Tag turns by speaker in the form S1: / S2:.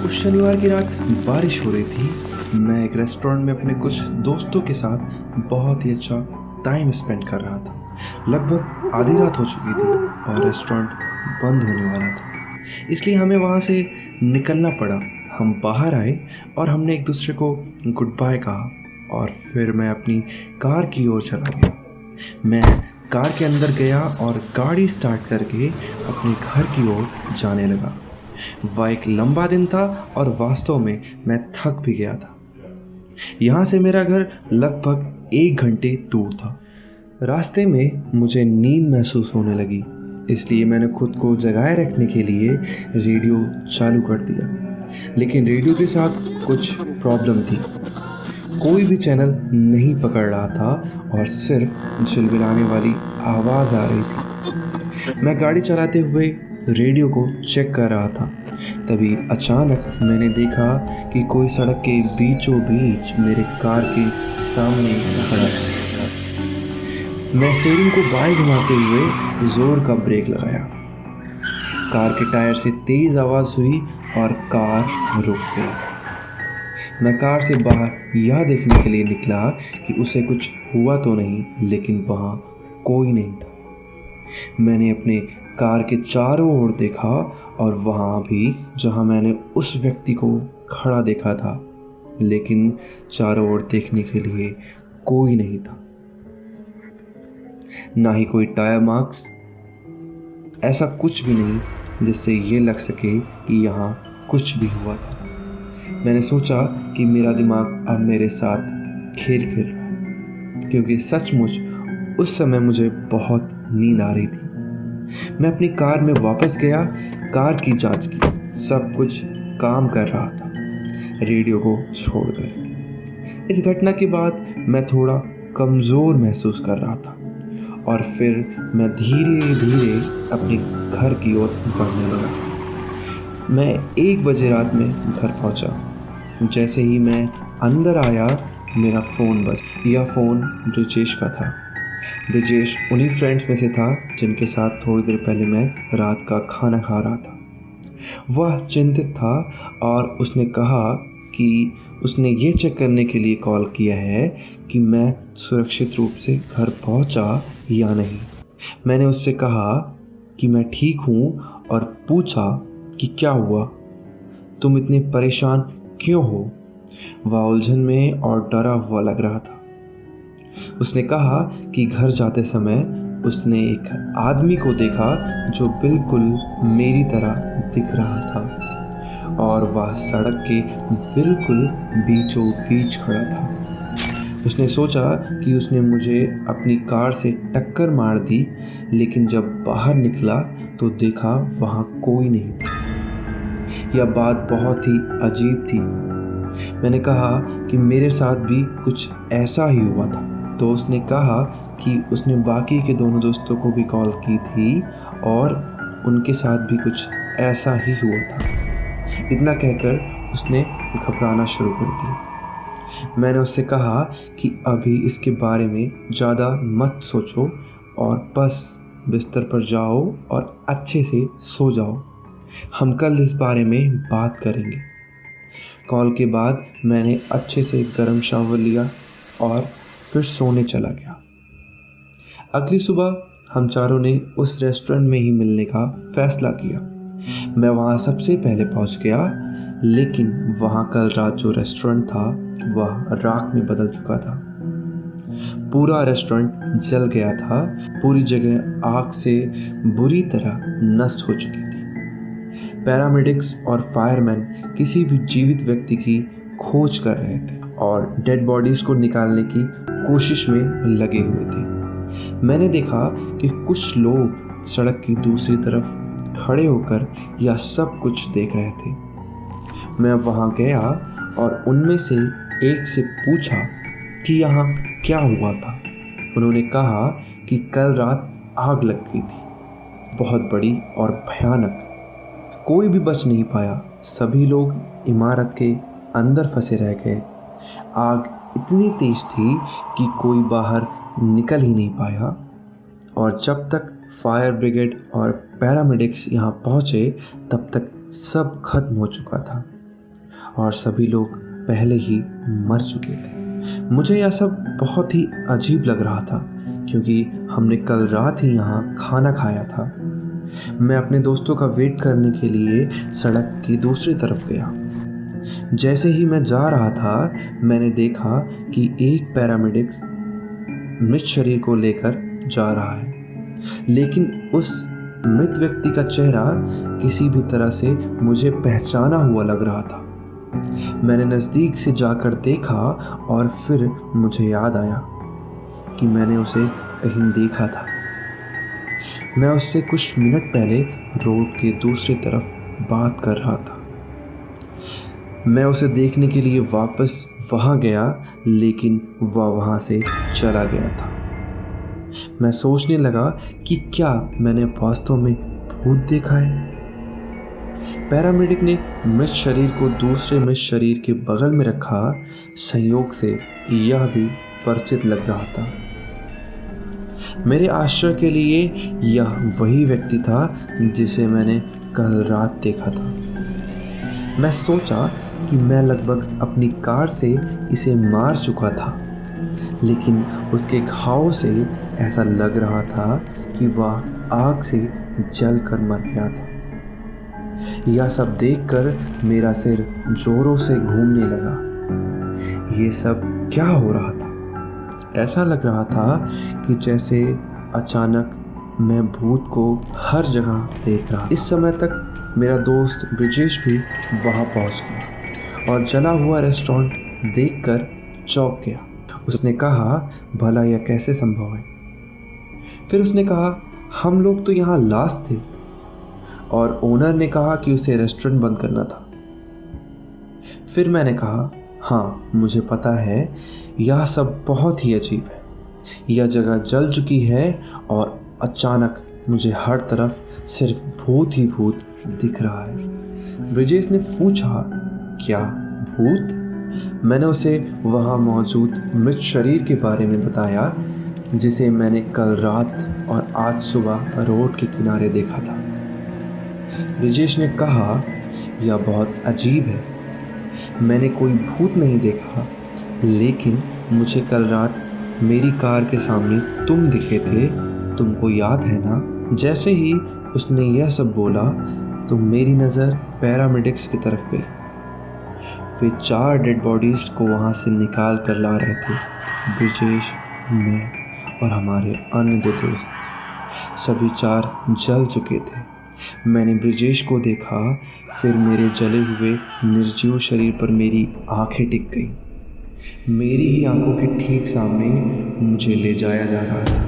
S1: उस शनिवार की रात बारिश हो रही थी। मैं एक रेस्टोरेंट में अपने कुछ दोस्तों के साथ बहुत ही अच्छा टाइम स्पेंड कर रहा था। लगभग आधी रात हो चुकी थी और रेस्टोरेंट बंद होने वाला था, इसलिए हमें वहाँ से निकलना पड़ा। हम बाहर आए और हमने एक दूसरे को गुड बाय कहा और फिर मैं अपनी कार की ओर चला गया। मैं कार के अंदर गया और गाड़ी स्टार्ट करके अपने घर की ओर जाने लगा। वह एक लंबा दिन था और वास्तव में मैं थक भी गया था। यहाँ से मेरा घर लगभग 1 घंटे दूर था। रास्ते में मुझे नींद महसूस होने लगी, इसलिए मैंने खुद को जगाए रखने के लिए रेडियो चालू कर दिया। लेकिन रेडियो के साथ कुछ प्रॉब्लम थी। कोई भी चैनल नहीं पकड़ रहा था और सिर्फ झिलमिलाने वाली आवाज़ आ रही थी। मैं गाड़ी चलाते हुए रेडियो को चेक कर रहा था, तभी अचानक मैंने देखा कि कोई सड़क के बीचों बीच मेरे कार के सामने खड़ा था। मैं स्टीयरिंग को बाएं घुमाते हुए जोर का ब्रेक लगाया। कार के टायर से तेज आवाज़ हुई और कार रुक गई। मैं कार से बाहर यह देखने के लिए निकला कि उसे कुछ हुआ तो नहीं, लेकिन वहाँ कोई नहीं था। मैंने अपने कार के चारों ओर देखा और वहाँ भी जहाँ मैंने उस व्यक्ति को खड़ा देखा था, लेकिन चारों ओर देखने के लिए कोई नहीं था। ना ही कोई टायर मार्क्स, ऐसा कुछ भी नहीं जिससे ये लग सके कि यहाँ कुछ भी हुआ था। मैंने सोचा कि मेरा दिमाग अब मेरे साथ खेल खेल रहा है, क्योंकि सचमुच उस समय मुझे बहुत नींद आ रही थी। मैं अपनी कार में वापस गया, कार की जांच की, सब कुछ काम कर रहा था, रेडियो को छोड़कर। इस घटना के बाद मैं थोड़ा कमज़ोर महसूस कर रहा था और फिर मैं धीरे धीरे अपने घर की ओर बढ़ने लगा। मैं 1 बजे रात में घर पहुंचा। जैसे ही मैं अंदर आया, मेरा फ़ोन बजा। यह फ़ोन ब्रिजेश का था। ब्रिजेश उन्हीं फ्रेंड्स में से था जिनके साथ थोड़ी देर पहले मैं रात का खाना खा रहा था। वह चिंतित था और उसने कहा कि उसने ये चेक करने के लिए कॉल किया है कि मैं सुरक्षित रूप से घर पहुंचा या नहीं। मैंने उससे कहा कि मैं ठीक हूँ और पूछा कि क्या हुआ, तुम इतने परेशान क्यों हो। वह उलझन में और डरा हुआ लग रहा था। उसने कहा कि घर जाते समय उसने एक आदमी को देखा जो बिल्कुल मेरी तरह दिख रहा था और वह सड़क के बिल्कुल बीचों बीच खड़ा था। उसने सोचा कि उसने मुझे अपनी कार से टक्कर मार दी, लेकिन जब बाहर निकला तो देखा वहाँ कोई नहीं था। यह बात बहुत ही अजीब थी। मैंने कहा कि मेरे साथ भी कुछ ऐसा ही हुआ था, तो उसने कहा कि उसने बाकी के दोनों दोस्तों को भी कॉल की थी और उनके साथ भी कुछ ऐसा ही हुआ था। इतना कहकर उसने घबराना शुरू कर दिया। मैंने उससे कहा कि अभी इसके बारे में ज़्यादा मत सोचो और बस बिस्तर पर जाओ और अच्छे से सो जाओ। हम कल इस बारे में बात करेंगे। कॉल के बाद मैंने अच्छे से गर्म शावर लिया और फिर सोने चला गया। अगली सुबह हम चारों ने उस रेस्टोरेंट में ही मिलने का फैसला किया। मैं वहाँ सबसे पहले पहुँच गया, लेकिन वहाँ कल रात जो रेस्टोरेंट था वह राख में बदल चुका था। पूरा रेस्टोरेंट जल गया था। पूरी जगह आग से बुरी तरह नष्ट हो चुकी थी। पैरामेडिक्स और फायरमैन किसी भी जीवित व्यक्ति की खोज कर रहे थे और डेड बॉडीज़ को निकालने की कोशिश में लगे हुए थे। मैंने देखा कि कुछ लोग सड़क की दूसरी तरफ खड़े होकर यह सब कुछ देख रहे थे। मैं वहां गया और उनमें से एक से पूछा कि यहाँ क्या हुआ था। उन्होंने कहा कि कल रात आग लग गई थी, बहुत बड़ी और भयानक। कोई भी बच नहीं पाया, सभी लोग इमारत के अंदर फंसे रह गए। आग इतनी तेज थी कि कोई बाहर निकल ही नहीं पाया और जब तक फायर ब्रिगेड और पैरामेडिक्स यहाँ पहुँचे तब तक सब खत्म हो चुका था। और सभी लोग पहले ही मर चुके थे। मुझे यह सब बहुत ही अजीब लग रहा था क्योंकि हमने कल रात ही यहाँ खाना खाया था। मैं अपने दोस्तों का वेट करने के लिए सड़क की दूसरी तरफ गया। जैसे ही मैं जा रहा था मैंने देखा कि एक पैरामेडिक्स मृत शरीर को लेकर जा रहा है, लेकिन उस मृत व्यक्ति का चेहरा किसी भी तरह से मुझे पहचाना हुआ लग रहा था। मैंने नज़दीक से जाकर देखा और फिर मुझे याद आया कि मैंने उसे कहीं देखा था। मैं उससे कुछ मिनट पहले रोड के दूसरी तरफ बात कर रहा था। मैं उसे देखने के लिए वापस वहाँ गया, लेकिन वह वहाँ से चला गया था। मैं सोचने लगा कि क्या मैंने वास्तव में भूत देखा है। पैरामेडिक ने मृत शरीर को दूसरे मृत शरीर के बगल में रखा। संयोग से यह भी परिचित लग रहा था। मेरे आश्चर्य के लिए यह वही व्यक्ति था जिसे मैंने कल रात देखा था। मैं सोचा कि मैं लगभग अपनी कार से इसे मार चुका था, लेकिन उसके घाव से ऐसा लग रहा था कि वह आग से जलकर मर गया था। यह सब देखकर मेरा सिर जोरों से घूमने लगा। ये सब क्या हो रहा था? ऐसा लग रहा था कि जैसे अचानक मैं भूत को हर जगह देख रहा। इस समय तक मेरा दोस्त ब्रिजेश भी वहां पहुंच गया और जला हुआ रेस्टोरेंट देखकर चौंक गया। उसने कहा, भला यह कैसे संभव है? फिर उसने कहा, हम लोग तो यहाँ लास्ट थे और ओनर ने कहा कि उसे रेस्टोरेंट बंद करना था। फिर मैंने कहा, हाँ मुझे पता है, यह सब बहुत ही अजीब है। यह जगह जल चुकी है और अचानक मुझे हर तरफ सिर्फ भूत ही भूत दिख रहा है। ब्रिजेश ने पूछा, क्या भूत? मैंने उसे वहाँ मौजूद मृत शरीर के बारे में बताया जिसे मैंने कल रात और आज सुबह रोड के किनारे देखा था। ब्रिजेश ने कहा, यह बहुत अजीब है। मैंने कोई भूत नहीं देखा, लेकिन मुझे कल रात मेरी कार के सामने तुम दिखे थे। तुमको याद है ना? जैसे ही उसने यह सब बोला तो मेरी नज़र पैरामेडिक्स की तरफ गई। वे 4 डेड बॉडीज़ को वहाँ से निकाल कर ला रहे थे। ब्रिजेश, मैं और हमारे अन्य 2 दोस्त, सभी 4 जल चुके थे। मैंने ब्रिजेश को देखा, फिर मेरे जले हुए निर्जीव शरीर पर मेरी आंखें टिक गईं। मेरी ही आंखों के ठीक सामने मुझे ले जाया जा रहा था।